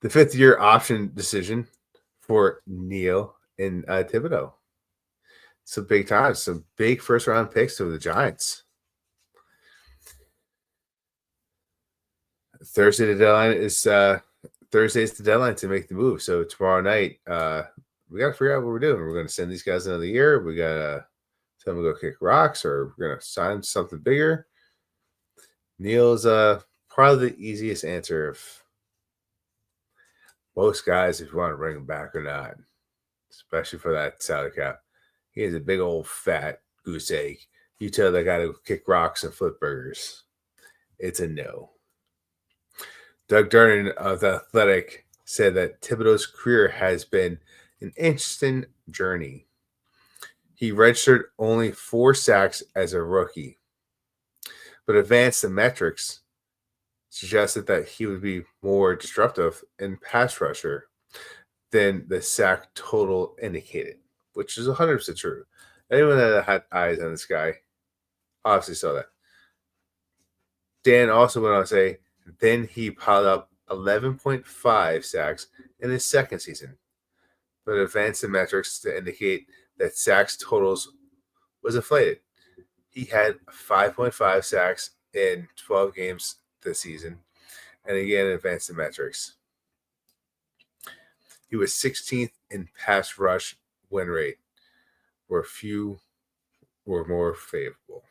The 5th-year option decision for Neal and Thibodeaux. Some big times, some big first-round picks to the Giants. Thursday's the deadline to make the move. So tomorrow night, we got to figure out what we're doing. We're going to send these guys another year. We got to tell them to go kick rocks, or we're going to sign something bigger. Neal's probably the easiest answer of most guys if you want to bring him back or not, especially for that salary cap. He is a big old fat goose egg. You tell that guy to kick rocks and flip burgers. It's a no. Doug Durnan of The Athletic said that Thibodeau's career has been an interesting journey. He registered only 4 sacks as a rookie, but advanced metrics suggested that he would be more disruptive in pass rusher than the sack total indicated, which is 100% true. Anyone that had eyes on this guy obviously saw that. Dan also went on to say, then he piled up 11.5 sacks in his second season, but advanced the metrics to indicate that sacks totals was inflated. He had 5.5 sacks in 12 games this season, and again advanced the metrics. He was 16th in pass rush win rate, where few were more favorable.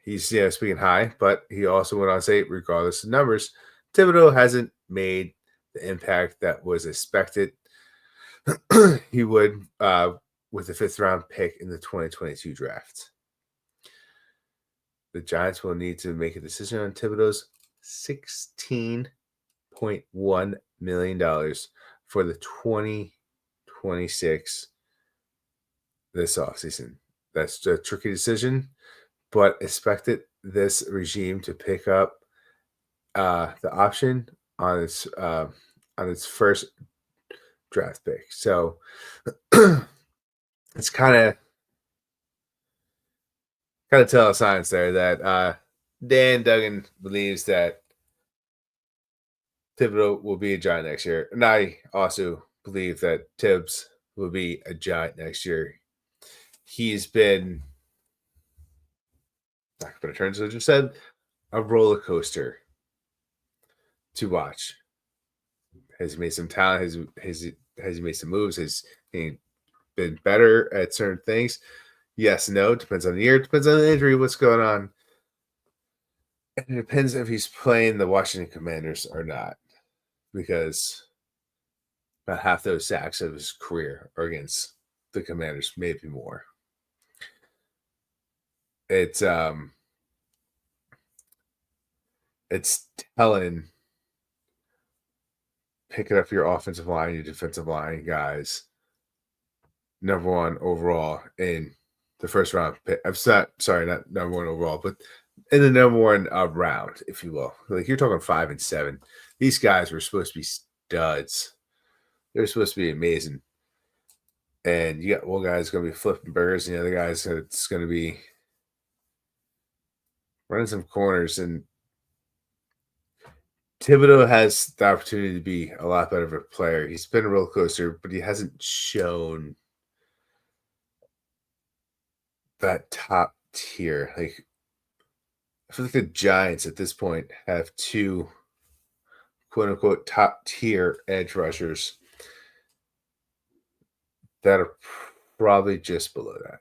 He's speaking high, but he also went on to say, regardless of numbers, Thibodeaux hasn't made the impact that was expected he would with the 5th-round pick in the 2022 draft. The Giants will need to make a decision on Thibodeau's $16.1 million for the 2026 this offseason. That's a tricky decision, but expected this regime to pick up the option on its first draft pick. So it's kind of tell signs there that Dan Duggan believes that Thibodeaux will be a Giant next year, and I also believe that Tibbs will be a Giant next year. He's been, not going to turn to what I just said, a roller coaster to watch. Has he made some talent? Has he made some moves? Has he been better at certain things? Yes, no. Depends on the year. Depends on the injury. What's going on? And it depends if he's playing the Washington Commanders or not, because about half those sacks of his career are against the Commanders, maybe more. It's telling. Picking up your offensive line, your defensive line guys, number 1 overall in the first round pick. I'm sorry, not number 1 overall, but in the number 1 round, if you will. Like, you're talking 5 and 7. These guys were supposed to be studs. They're supposed to be amazing. And you got one guy's going to be flipping burgers, and the other guy's it's going to be running some corners. And Thibodeaux has the opportunity to be a lot better of a player. He's been a roller coaster, but he hasn't shown that top tier. Like, I feel like the Giants at this point have 2 quote unquote top tier edge rushers that are probably just below that.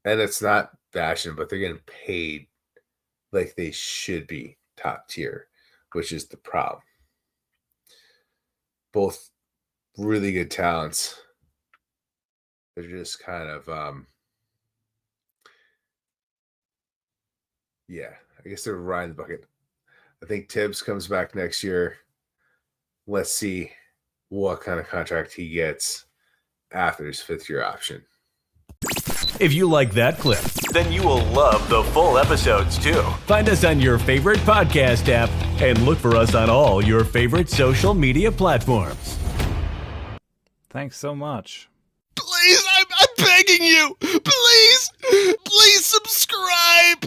And it's not bashing, but they're getting paid like they should be top tier, which is the problem. Both really good talents. They're just kind of, I guess they're riding the bucket. I think Tibbs comes back next year. Let's see what kind of contract he gets after his 5th-year option. If you like that clip, then you will love the full episodes too. Find us on your favorite podcast app and look for us on all your favorite social media platforms. Thanks so much. Please, I'm begging you. Please subscribe.